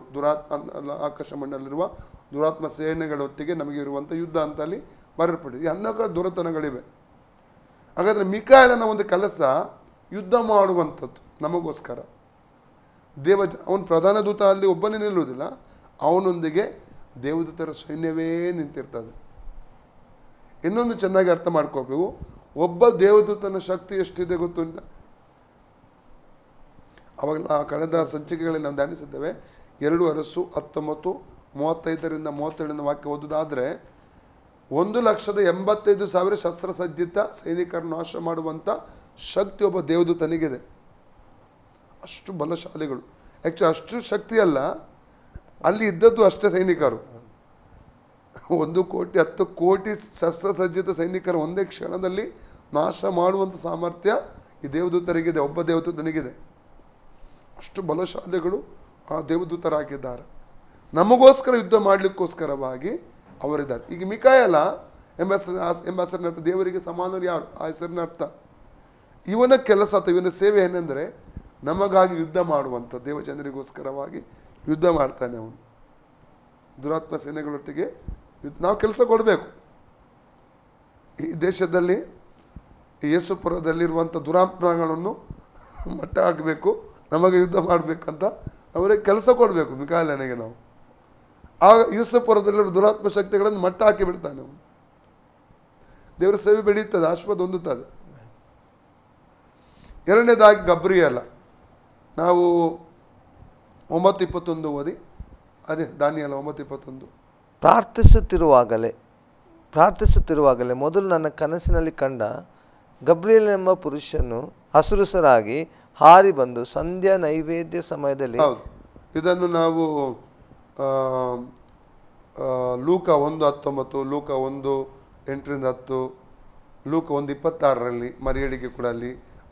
ಆಕಾಶ ಮಂಡಲಿರುವ ದುರಾತ್ಮ ಸೇನೆಗಳೊಟ್ಟಿಗೆ ನಮಗೆ ಇರುವಂಥ ಯುದ್ಧ ಅಂತ ಅಲ್ಲಿ ಬರೆಯಲ್ಪಟ್ಟಿದೆ. ಈ ಅಂಧಕಾರ ದುರತನಗಳಿವೆ. ಹಾಗಾದರೆ ಮಿಕಾಯಲನ ಒಂದು ಕೆಲಸ ಯುದ್ಧ ಮಾಡುವಂಥದ್ದು ನಮಗೋಸ್ಕರ. ಅವನು ಪ್ರಧಾನ ದೂತ ಅಲ್ಲಿ ಒಬ್ಬನೇ ನಿಲ್ಲುವುದಿಲ್ಲ, ಅವನೊಂದಿಗೆ ದೇವದೂತರ ಸೈನ್ಯವೇ ನಿಂತಿರ್ತದೆ. ಇನ್ನೊಂದು ಚೆನ್ನಾಗಿ ಅರ್ಥ ಮಾಡ್ಕೋಬೇಕು, ಒಬ್ಬ ದೇವದೂತನ ಶಕ್ತಿ ಎಷ್ಟಿದೆ ಗೊತ್ತುಂಟ? ಅವಾಗ ಕಳೆದ ಸಂಚಿಕೆಗಳಲ್ಲಿ ನಾವು ಧ್ಯಾನಿಸಿದ್ದೇವೆ. 2 ಅರಸು 19:35 37 ವಾಕ್ಯ ಓದುವುದಾದರೆ 1,85,000 ಶಸ್ತ್ರಸಜ್ಜಿತ ಸೈನಿಕರನ್ನು ನಾಶ ಮಾಡುವಂಥ ಶಕ್ತಿ ಒಬ್ಬ ದೇವದೂತನಿಗಿದೆ. ಅಷ್ಟು ಬಲಶಾಲಿಗಳು. ಆ್ಯಕ್ಚುಲಿ ಅಷ್ಟು ಶಕ್ತಿ ಅಲ್ಲ, ಅಲ್ಲಿ ಇದ್ದದ್ದು ಅಷ್ಟೇ ಸೈನಿಕರು. 1 ಕೋಟಿ 10 ಕೋಟಿ ಶಸ್ತ್ರಸಜ್ಜಿತ ಸೈನಿಕರು ಒಂದೇ ಕ್ಷಣದಲ್ಲಿ ನಾಶ ಮಾಡುವಂಥ ಸಾಮರ್ಥ್ಯ ಈ ದೇವದೂತರಿಗಿದೆ, ಒಬ್ಬ ದೇವದೂತನಿಗಿದೆ. ಅಷ್ಟು ಬಲಶಾಲಿಗಳು ಆ ದೇವದೂತರಾಗಿದ್ದಾರೆ. ನಮಗೋಸ್ಕರ ಯುದ್ಧ ಮಾಡಲಿಕ್ಕೋಸ್ಕರವಾಗಿ ಅವರಿದ್ದಾರೆ. ಈಗ ಮಿಕಾಯಲ ಎಂಬ ಹೆಸರಿನ ಅರ್ಥ ದೇವರಿಗೆ ಸಮಾನರು ಯಾರು, ಆ ಹೆಸರಿನ ಅರ್ಥ. ಇವನ ಕೆಲಸ ಅಥವಾ ಇವನ ಸೇವೆ ಏನೆಂದರೆ ನಮಗಾಗಿ ಯುದ್ಧ ಮಾಡುವಂಥ, ದೇವಜನರಿಗೋಸ್ಕರವಾಗಿ ಯುದ್ಧ ಮಾಡ್ತಾನೆ ಅವನು. ದುರಾತ್ಮ ಸೇನೆಗಳೊಟ್ಟಿಗೆ ನಾವು ಕೆಲಸ ಕೊಡಬೇಕು. ಈ ದೇಶದಲ್ಲಿ ಯೇಸುಪುರದಲ್ಲಿರುವಂಥ ದುರಾತ್ಮಗಳನ್ನು ಮಟ್ಟ ಹಾಕಬೇಕು, ನಮಗೆ ಯುದ್ಧ ಮಾಡಬೇಕಂತ ಅವರಿಗೆ ಕೆಲಸ ಕೊಡಬೇಕು. ಮಿಕಾಯಲನಿಗೆ ನಾವು ಆಗ ಯೇಸುಪುರದಲ್ಲಿರುವ ದುರಾತ್ಮ ಶಕ್ತಿಗಳನ್ನು ಮಟ್ಟ ಹಾಕಿ ಬಿಡ್ತಾನೆ ಅವನು. ದೇವರ ಸೇವೆ ಬೆಳೆಯುತ್ತದೆ, ಆಶೀರ್ವಾದ ಹೊಂದುತ್ತದೆ. ಎರಡನೇದಾಗಿ ಗಬ್ರಿಯಲ. ನಾವು 9:21 ಓದಿ. ಅದೇ ದಾನಿಯೇಲ 9:21. ಪ್ರಾರ್ಥಿಸುತ್ತಿರುವಾಗಲೇ ಮೊದಲು ನನ್ನ ಕನಸಿನಲ್ಲಿ ಕಂಡ ಗಬ್ರಿಯೇಲ್ ಎಂಬ ಪುರುಷನು ಹಸುರುಸರಾಗಿ ಹಾರಿ ಬಂದು ಸಂಧ್ಯಾ ನೈವೇದ್ಯ ಸಮಯದಲ್ಲಿ. ಹೌದು, ಇದನ್ನು ನಾವು ಲೂಕ 1:19, ಲೂಕ 1:8-10, ಲೂಕ 1:26 ಮರಿಯಳಿಗೆ ಕೂಡ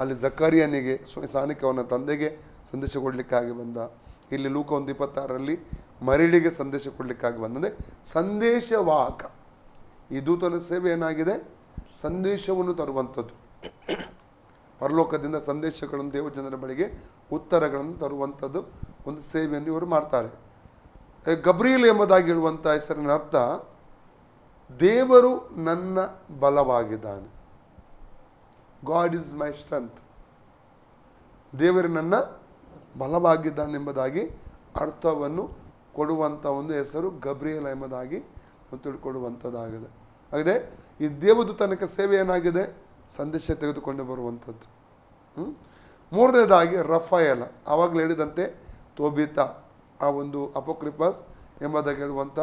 ಅಲ್ಲಿ ಜಕರಿಯನಿಗೆ ಸಾನಿಕ ಅವನ ತಂದೆಗೆ ಸಂದೇಶ ಕೊಡಲಿಕ್ಕಾಗಿ ಬಂದ. ಇಲ್ಲಿ ಲೂಕ 1:26 ಮರಿಯಳಿಗೆ ಸಂದೇಶ ಕೊಡಲಿಕ್ಕಾಗಿ ಬಂದ. ಅಂದರೆ ಸಂದೇಶವಾಹಕ. ಈ ದೂತನ ಸೇವೆ ಏನಾಗಿದೆ? ಸಂದೇಶವನ್ನು ತರುವಂಥದ್ದು. ಪರಲೋಕದಿಂದ ಸಂದೇಶಗಳನ್ನು ದೇವಜನರ ಬಳಿಗೆ ಉತ್ತರಗಳನ್ನು ತರುವಂಥದ್ದು ಒಂದು ಸೇವೆಯನ್ನು ಇವರು ಮಾಡ್ತಾರೆ. ಗಬ್ರಿಯೇಲ್ ಎಂಬುದಾಗಿ ಹೇಳುವಂಥ ಹೆಸರಿನ ಅರ್ಥ ದೇವರು ನನ್ನ ಬಲವಾಗಿದ್ದಾನೆ. God is my strength. ದೇವರು ನನ್ನ ಬಲವಾಗಿದ್ದಾನೆಂಬುದಾಗಿ ಅರ್ಥವನ್ನು ಕೊಡುವಂಥ ಒಂದು ಹೆಸರು ಗಬ್ರಿಯೇಲ್ ಎಂಬುದಾಗಿ ತಿಳ್ಕೊಳ್ಳುವಂಥದ್ದಾಗಿದೆ. ಹಾಗಿದೆ ಈ ದೇವದೂತನಿಕ ಸೇವೆ ಏನಾಗಿದೆ? ಸಂದೇಶ ತೆಗೆದುಕೊಂಡು ಬರುವಂಥದ್ದು. ಮೂರನೇದಾಗಿ ರಫಾಯಲ. ಆವಾಗಲೇ ಹೇಳಿದಂತೆ ತೋಬಿತ, ಆ ಒಂದು ಅಪೋಕ್ರಿಫಸ್ ಎಂಬುದಾಗಿ ಹೇಳುವಂಥ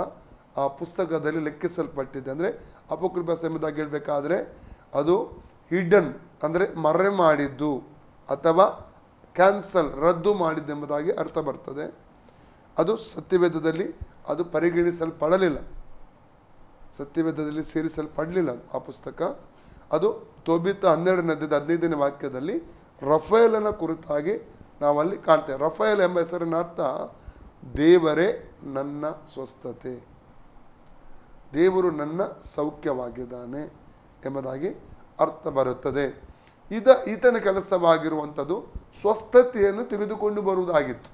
ಆ ಪುಸ್ತಕದಲ್ಲಿ ಲೆಕ್ಕಿಸಲ್ಪಟ್ಟಿದೆ. ಅಂದರೆ ಅಪೋಕ್ರಿಫಸ್ ಎಂಬುದಾಗಿ ಹೇಳಬೇಕಾದ್ರೆ ಅದು ಹಿಡನ್, ಅಂದರೆ ಮರೆ ಮಾಡಿದ್ದು ಅಥವಾ ಕ್ಯಾನ್ಸಲ್, ರದ್ದು ಮಾಡಿದ್ದೆಂಬುದಾಗಿ ಅರ್ಥ ಬರ್ತದೆ. ಅದು ಸತ್ಯವೇದದಲ್ಲಿ ಅದು ಪರಿಗಣಿಸಲ್ಪಡಲಿಲ್ಲ, ಸತ್ಯವೇದದಲ್ಲಿ ಸೇರಿಸಲ್ಪಡಲಿಲ್ಲ ಆ ಪುಸ್ತಕ. ಅದು ತೋಬಿತ 12:15 ವಾಕ್ಯದಲ್ಲಿ ರಫೇಲನ ಕುರಿತಾಗಿ ನಾವಲ್ಲಿ ಕಾಣ್ತೇವೆ. ರಫೇಲ್ ಎಂಬ ಹೆಸರಿನ ಅರ್ಥ ದೇವರೇ ನನ್ನ ಸ್ವಸ್ಥತೆ, ದೇವರು ನನ್ನ ಸೌಖ್ಯವಾಗಿದ್ದಾನೆ ಎಂಬುದಾಗಿ ಅರ್ಥ ಬರುತ್ತದೆ. ಈತನ ಕೆಲಸವಾಗಿರುವಂಥದ್ದು ಸ್ವಸ್ಥತೆಯನ್ನು ತೆಗೆದುಕೊಂಡು ಬರುವುದಾಗಿತ್ತು.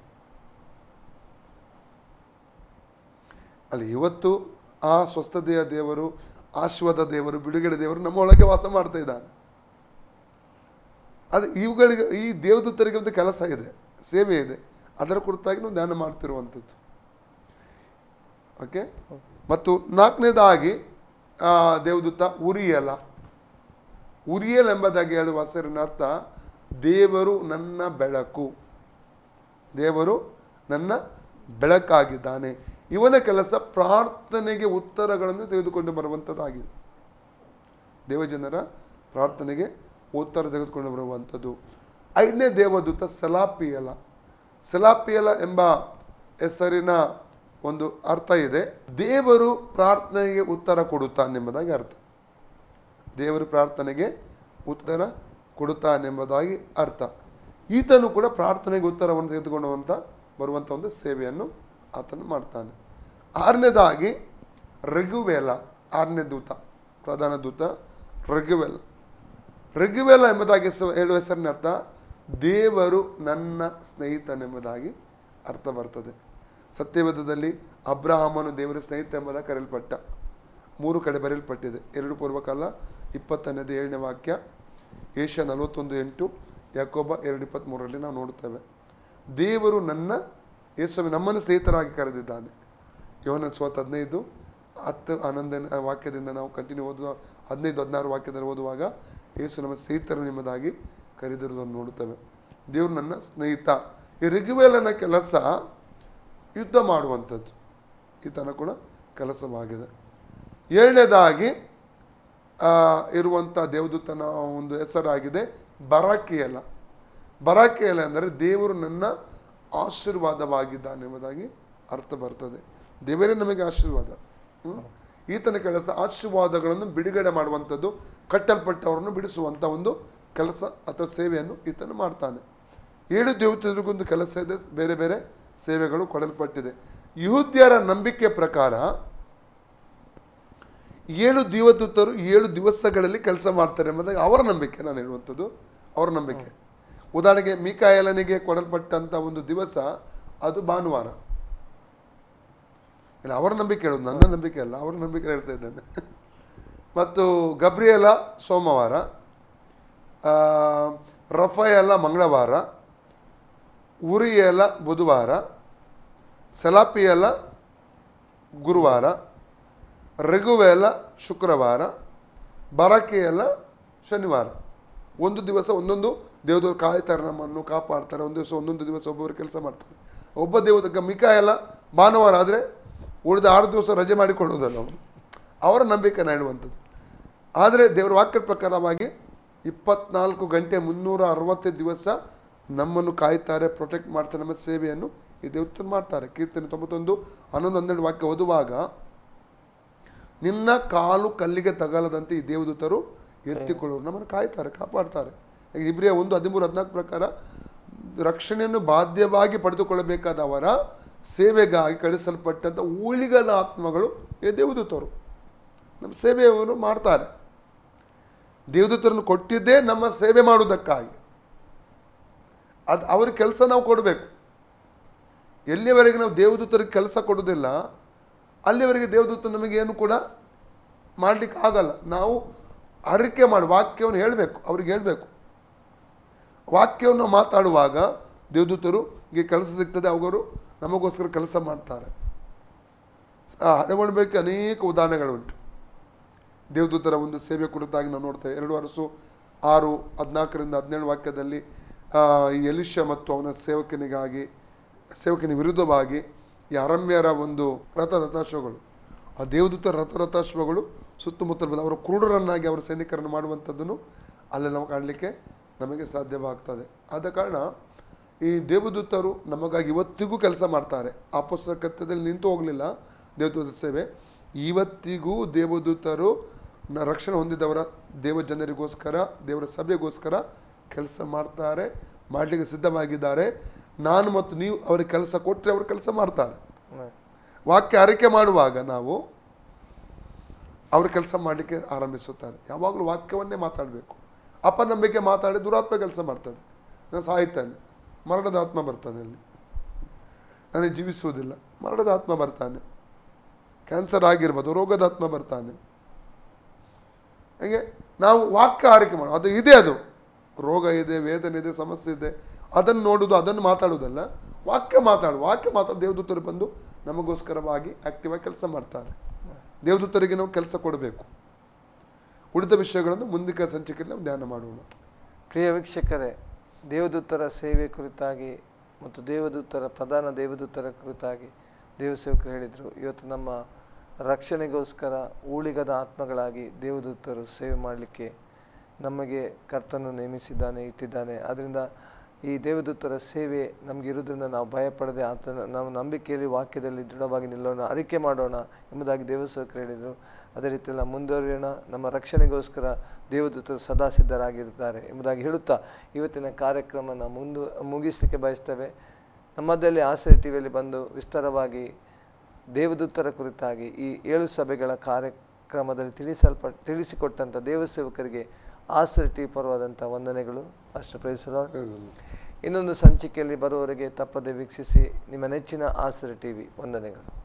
ಅಲ್ಲಿ ಇವತ್ತು ಆ ಸ್ವಸ್ಥತೆಯ ದೇವರು, ಆಶೀರ್ವಾದ ದೇವರು, ಬಿಡುಗಡೆ ದೇವರು ನಮ್ಮ ಒಳಗೆ ವಾಸ ಮಾಡ್ತಾ ಇದ್ದಾನೆ. ಅದು ಇವುಗಳಿಗೆ, ಈ ದೇವದೂತರಿಗೆ ಒಂದು ಕೆಲಸ ಇದೆ, ಸೇವೆ ಇದೆ, ಅದರ ಕುರಿತಾಗಿ ನಾವು ಧ್ಯಾನ ಮಾಡ್ತಿರುವಂಥದ್ದು. ಓಕೆ. ಮತ್ತು ನಾಲ್ಕನೇದಾಗಿ ದೇವದೂತ ಉರಿಯಲ್ ಎಂಬುದಾಗಿ ಹೇಳುವ ಹೆಸರಿನ ಅರ್ಥ ದೇವರು ನನ್ನ ಬೆಳಕು, ದೇವರು ನನ್ನ ಬೆಳಕಾಗಿದ್ದಾನೆ. ಇವನ ಕೆಲಸ ಪ್ರಾರ್ಥನೆಗೆ ಉತ್ತರಗಳನ್ನು ತೆಗೆದುಕೊಂಡು ಬರುವಂಥದ್ದಾಗಿದೆ. ದೇವಜನರ ಪ್ರಾರ್ಥನೆಗೆ ಉತ್ತರ ತೆಗೆದುಕೊಂಡು ಬರುವಂಥದ್ದು. 5ನೇ ದೇವದೂತ ಸಲಾಪಿಯಲ ಎಂಬ ಹೆಸರಿನ ಒಂದು ಅರ್ಥ ಇದೆ. ದೇವರು ಪ್ರಾರ್ಥನೆಗೆ ಉತ್ತರ ಕೊಡುತ್ತಾನೆಂಬುದಾಗಿ ಅರ್ಥ. ದೇವರು ಪ್ರಾರ್ಥನೆಗೆ ಉತ್ತರ ಕೊಡುತ್ತಾನೆಂಬುದಾಗಿ ಅರ್ಥ. ಈತನು ಕೂಡ ಪ್ರಾರ್ಥನೆಗೆ ಉತ್ತರವನ್ನು ತೆಗೆದುಕೊಂಡು ಬರುವಂಥ ಒಂದು ಸೇವೆಯನ್ನು ಆತನು ಮಾಡ್ತಾನೆ. 6ನೇದಾಗಿ ರಘುವೇಲ, 6ನೇ ದೂತ, ಪ್ರಧಾನ ದೂತ ರಘುವೇಲ ಎಂಬುದಾಗಿ ಹೇಳುವ ಹೆಸರಿನ ಅರ್ಥ ದೇವರು ನನ್ನ ಸ್ನೇಹಿತನೆಂಬುದಾಗಿ ಅರ್ಥ ಬರ್ತದೆ. ಸತ್ಯವೇದದಲ್ಲಿ ಅಬ್ರಹಾಮನು ದೇವರ ಸ್ನೇಹಿತ ಎಂಬುದಾಗಿ ಕರೆಯಲ್ಪಟ್ಟ. 3 ಕಡೆ ಬರೆಯಲ್ಪಟ್ಟಿದೆ. 2 ಪೂರ್ವಕಾಲ 20:7 ವಾಕ್ಯ, ಏಷ್ಯ 41:8, ಯಾಕೋಬ 2:23 ನಾವು ನೋಡ್ತೇವೆ. ದೇವರು ನಮ್ಮನ್ನು ಸ್ನೇಹಿತರಾಗಿ ಕರೆದಿದ್ದಾನೆ. ಯೋಹನ ಸುವಾರ್ತೆ 15:10-11 ವಾಕ್ಯದಿಂದ ನಾವು ಕಂಟಿನ್ಯೂ ಓದುವ 15-16 ವಾಕ್ಯದಲ್ಲಿ ಓದುವಾಗ ಯೇಸು ನಮ್ಮ ಸ್ನೇಹಿತರು ನಿಮ್ಮದಾಗಿ ಕರೆದಿರುವುದನ್ನು ನೋಡುತ್ತೇವೆ. ದೇವರು ನನ್ನ ಸ್ನೇಹಿತ. ಈ ರಿಗುವೇಲನ ಕೆಲಸ ಯುದ್ಧ ಮಾಡುವಂಥದ್ದು, ಈತನ ಕೂಡ ಕೆಲಸವಾಗಿದೆ. 7ನೇದಾಗಿ ಇರುವಂಥ ದೇವದೂತನ ಒಂದು ಹೆಸರಾಗಿದೆ ಬರಾಕಿಯಲ. ಬರಾಕಿಯಲ ಅಂದರೆ ದೇವರು ನನ್ನ ಆಶೀರ್ವಾದವಾಗಿದ್ದಾನೆ ಎಂಬುದಾಗಿ ಅರ್ಥ ಬರ್ತದೆ. ದೇವರೇ ನಮಗೆ ಆಶೀರ್ವಾದ. ಈತನ ಕೆಲಸ ಆಶೀರ್ವಾದಗಳನ್ನು ಬಿಡುಗಡೆ ಮಾಡುವಂಥದ್ದು, ಕಟ್ಟಲ್ಪಟ್ಟವರನ್ನು ಬಿಡಿಸುವಂಥ ಒಂದು ಕೆಲಸ ಅಥವಾ ಸೇವೆಯನ್ನು ಈತನು ಮಾಡ್ತಾನೆ. 7 ದೇವದೂತರಿಗೊಂದು ಕೆಲಸ ಇದೆ, ಬೇರೆ ಬೇರೆ ಸೇವೆಗಳು ಕೊಡಲ್ಪಟ್ಟಿದೆ. ಯಹೂದ್ಯರ ನಂಬಿಕೆ ಪ್ರಕಾರ 7 ದೇವದೂತರು 7 ದಿವಸಗಳಲ್ಲಿ ಕೆಲಸ ಮಾಡ್ತಾರೆ ಎಂಬುದಾಗಿ ಅವರ ನಂಬಿಕೆ. ನಾನು ಹೇಳುವಂಥದ್ದು ಅವರ ನಂಬಿಕೆ. ಉದಾಹರಣೆಗೆ ಮೀಕಾಯಲನಿಗೆ ಕೊಡಲ್ಪಟ್ಟಂಥ ಒಂದು ದಿವಸ ಅದು ಭಾನುವಾರ. ಅವರ ನಂಬಿಕೆ ಹೇಳೋದು, ನನ್ನ ನಂಬಿಕೆ ಅಲ್ಲ, ಅವರ ನಂಬಿಕೆ ಹೇಳ್ತಾ ಇದ್ದೇನೆ. ಮತ್ತು ಗಬ್ರಿಯಲ ಸೋಮವಾರ, ರಫಾಯಲ ಮಂಗಳವಾರ, ಉರಿಯಲ ಬುಧವಾರ, ಸಲಾಪಿಯಲ ಗುರುವಾರ, ರೆಗುವೆಲ ಶುಕ್ರವಾರ, ಬರಾಕಿಯಲ ಶನಿವಾರ. ಒಂದು ದಿವಸ ಒಂದೊಂದು ದೇವದವರು ಕಾಯ್ತಾರೆ, ನಮ್ಮನ್ನು ಕಾಪಾಡ್ತಾರೆ. ಒಂದೊಂದು ದಿವಸ ಒಬ್ಬೊಬ್ಬರು ಕೆಲಸ ಮಾಡ್ತಾರೆ. ಒಬ್ಬ ದೇವದ ಮಿಕಾಯಲ ಭಾನುವಾರ ಆದರೆ ಉಳಿದ 6 ದಿವಸ ರಜೆ ಮಾಡಿಕೊಳ್ಳುವುದಲ್ಲ ಅವರ ನಂಬಿಕೆ ಹೇಳುವಂಥದ್ದು. ಆದರೆ ದೇವರ ವಾಕ್ಯ ಪ್ರಕಾರವಾಗಿ 24 ಗಂಟೆ 365 ದಿವಸ ನಮ್ಮನ್ನು ಕಾಯ್ತಾರೆ, ಪ್ರೊಟೆಕ್ಟ್ ಮಾಡ್ತಾರೆ. ನಮ್ಮ ಸೇವೆಯನ್ನು ಈ ದೇವತರು ಮಾಡ್ತಾರೆ. ಕೀರ್ತನೆ 91:11-12 ವಾಕ್ಯ ಓದುವಾಗ, ನಿನ್ನ ಕಾಲು ಕಲ್ಲಿಗೆ ತಗಲದಂತೆ ಈ ದೇವದೂತರು ಎತ್ತಿಕೊಳ್ಳೋರು ನಮ್ಮನ್ನು ಕಾಯ್ತಾರೆ, ಕಾಪಾಡ್ತಾರೆ. ಇಬ್ರಿಯ 1:13-14 ಪ್ರಕಾರ ರಕ್ಷಣೆಯನ್ನು ಬಾಧ್ಯವಾಗಿ ಪಡೆದುಕೊಳ್ಳಬೇಕಾದ ಅವರ ಸೇವೆಗಾಗಿ ಕಳಿಸಲ್ಪಟ್ಟಂಥ ಊಳಿಗದ ಆತ್ಮಗಳು ಈ ದೇವದೂತರು ನಮ್ಮ ಸೇವೆಯನ್ನು ಮಾಡ್ತಾರೆ. ದೇವದೂತರನ್ನು ಕೊಟ್ಟಿದ್ದೇ ನಮ್ಮ ಸೇವೆ ಮಾಡುವುದಕ್ಕಾಗಿ. ಅದು ಅವ್ರ ಕೆಲಸ ನಾವು ಕೊಡಬೇಕು. ಎಲ್ಲಿವರೆಗೆ ನಾವು ದೇವದೂತರಿಗೆ ಕೆಲಸ ಕೊಡೋದಿಲ್ಲ ಅಲ್ಲಿವರೆಗೆ ದೇವದೂತ ನಮಗೇನು ಕೂಡ ಮಾಡಲಿಕ್ಕೆ ಆಗಲ್ಲ. ನಾವು ಅರಿಕೆ ಮಾಡಿ ವಾಕ್ಯವನ್ನು ಹೇಳಬೇಕು, ಅವ್ರಿಗೆ ಹೇಳಬೇಕು. ವಾಕ್ಯವನ್ನು ಮಾತಾಡುವಾಗ ದೇವದೂತರಿಗೆ ಕೆಲಸ ಸಿಗ್ತದೆ, ಅವರು ನಮಗೋಸ್ಕರ ಕೆಲಸ ಮಾಡ್ತಾರೆ. ಹಣೆಗೊಳ್ಬೇಕು ಅನೇಕ ಉದಾಹರಣೆಗಳುಂಟು. ದೇವದೂತರ ಒಂದು ಸೇವೆ ಕುರಿತಾಗಿ ನಾವು ನೋಡ್ತೇವೆ. 2 ಅರಸು 6:14-17 ವಾಕ್ಯದಲ್ಲಿ ಈ ಎಲಿಷ ಮತ್ತು ಅವನ ಸೇವಕನ ವಿರುದ್ಧವಾಗಿ ಈ ಅರಮ್ಯರ ಒಂದು ರಥಾಶ್ವಗಳು, ಆ ದೇವದೂತರ ರಥಾಶ್ವಗಳು ಸುತ್ತಮುತ್ತಲು ಬಂದು ಅವರ ಕ್ರೂರರನ್ನಾಗಿ ಅವರ ಸೈನಿಕರನ್ನು ಮಾಡುವಂಥದ್ದನ್ನು ಅಲ್ಲಿ ನಾವು ಕಾಣಲಿಕ್ಕೆ ನಮಗೆ ಸಾಧ್ಯವಾಗ್ತದೆ. ಆದ ಕಾರಣ ಈ ದೇವದೂತರು ನಮಗಾಗಿ ಇವತ್ತಿಗೂ ಕೆಲಸ ಮಾಡ್ತಾರೆ. ಅಪೊಸ್ತಲಕತ್ವದಲ್ಲಿ ನಿಂತು ಹೋಗಲಿಲ್ಲ ದೇವದೂತರ ಸೇವೆ. ಇವತ್ತಿಗೂ ದೇವದೂತರು ರಕ್ಷಣೆ ಹೊಂದಿದವರ ದೇವಜನರಿಗೋಸ್ಕರ, ದೇವರ ಸಭೆಗೋಸ್ಕರ ಕೆಲಸ ಮಾಡ್ತಾರೆ, ಮಾಡಲಿಕ್ಕೆ ಸಿದ್ಧವಾಗಿದ್ದಾರೆ. ನಾನು ಮತ್ತು ನೀವು ಅವ್ರಿಗೆ ಕೆಲಸ ಕೊಟ್ಟರೆ ಅವರು ಕೆಲಸ ಮಾಡ್ತಾರೆ. ವಾಕ್ಯ ಅರಿಕೆ ಮಾಡುವಾಗ ನಾವು ಅವ್ರ ಕೆಲಸ ಮಾಡಲಿಕ್ಕೆ ಆರಂಭಿಸುತ್ತಾರೆ. ಯಾವಾಗಲೂ ವಾಕ್ಯವನ್ನೇ ಮಾತಾಡಬೇಕು. ಅಪನಂಬಿಕೆ ಮಾತಾಡಿ ದುರಾತ್ಮ ಕೆಲಸ ಮಾಡ್ತದೆ. ನಾನು ಸಾಯ್ತಾನೆ, ಮರಣದ ಆತ್ಮ ಬರ್ತಾನೆ. ಅಲ್ಲಿ ನನಗೆ ಜೀವಿಸುವುದಿಲ್ಲ, ಮರಣದ ಆತ್ಮ ಬರ್ತಾನೆ. ಕ್ಯಾನ್ಸರ್ ಆಗಿರ್ಬೋದು, ರೋಗದ ಆತ್ಮ ಬರ್ತಾನೆ. ಹಾಗೆ ನಾವು ವಾಕ್ಯ ಆರೈಕೆ ಮಾಡೋದು, ಅದು ಇದೆ, ಅದು ರೋಗ ಇದೆ, ವೇದನೆ ಇದೆ, ಸಮಸ್ಯೆ ಇದೆ, ಅದನ್ನು ನೋಡೋದು, ಅದನ್ನು ಮಾತಾಡೋದಲ್ಲ. ವಾಕ್ಯ ಮಾತಾಡು ದೇವದೂತರು ಬಂದು ನಮಗೋಸ್ಕರವಾಗಿ ಆಕ್ಟಿವ್ ಆಗಿ ಕೆಲಸ ಮಾಡ್ತಾರೆ. ದೇವದೂತರಿಗೆ ನಾವು ಕೆಲಸ ಕೊಡಬೇಕು. ಉಳಿದ ವಿಷಯಗಳನ್ನು ಮುಂದಿನ ಸಂಚಿಕೆಯಲ್ಲಿ ನಾವು ಧ್ಯಾನ ಮಾಡೋಣ. ಪ್ರಿಯ ವೀಕ್ಷಕರೇ, ದೇವದೂತರ ಸೇವೆ ಕುರಿತಾಗಿ ಮತ್ತು ಪ್ರಧಾನ ದೇವದೂತರ ಕುರಿತಾಗಿ ದೇವಸೇವಕರು ಹೇಳಿದರು. ಇವತ್ತು ನಮ್ಮ ರಕ್ಷಣೆಗೋಸ್ಕರ ಊಳಿಗದ ಆತ್ಮಗಳಾಗಿ ದೇವದೂತರು ಸೇವೆ ಮಾಡಲಿಕ್ಕೆ ನಮಗೆ ಕರ್ತನು ನೇಮಿಸಿದ್ದಾನೆ, ಇಟ್ಟಿದ್ದಾನೆ. ಆದ್ದರಿಂದ ಈ ದೇವದೂತರ ಸೇವೆ ನಮಗಿರೋದ್ರಿಂದ ನಾವು ಭಯಪಡದೆ ನಾವು ನಂಬಿಕೆಯಲ್ಲಿ ವಾಕ್ಯದಲ್ಲಿ ದೃಢವಾಗಿ ನಿಲ್ಲೋಣ, ಅರಿಕೆ ಮಾಡೋಣ ಎಂಬುದಾಗಿ ದೇವಸೇವಕರು ಹೇಳಿದರು. ಅದೇ ರೀತಿ ನಾವು ಮುಂದುವರಿಯೋಣ. ನಮ್ಮ ರಕ್ಷಣೆಗೋಸ್ಕರ ದೇವದೂತರು ಸದಾ ಸಿದ್ಧರಾಗಿರುತ್ತಾರೆ ಎಂಬುದಾಗಿ ಹೇಳುತ್ತಾ ಇವತ್ತಿನ ಕಾರ್ಯಕ್ರಮನ ಮುಗಿಸಲಿಕ್ಕೆ ಬಯಸ್ತೇವೆ. ನಮ್ಮದಲ್ಲಿ ಆಶ್ರಯ ಟಿವಿಯಲ್ಲಿ ಬಂದು ವಿಸ್ತಾರವಾಗಿ ದೇವದೂತರ ಕುರಿತಾಗಿ ಈ 7 ಸಭೆಗಳ ಕಾರ್ಯಕ್ರಮದಲ್ಲಿ ತಿಳಿಸಿಕೊಟ್ಟಂಥ ದೇವಸೇವಕರಿಗೆ ಆಶ್ರಯ ಟಿವಿ ಪರವಾದಂಥ ವಂದನೆಗಳು. ಅಷ್ಟು ಪ್ರೈಸ್ ದಿ ಲಾರ್ಡ್. ಇನ್ನೊಂದು ಸಂಚಿಕೆಯಲ್ಲಿ ಬರುವವರೆಗೆ ತಪ್ಪದೆ ವೀಕ್ಷಿಸಿ ನಿಮ್ಮ ನೆಚ್ಚಿನ ಆಸರೆ ಟಿವಿ. ವಂದನೆಗಳು.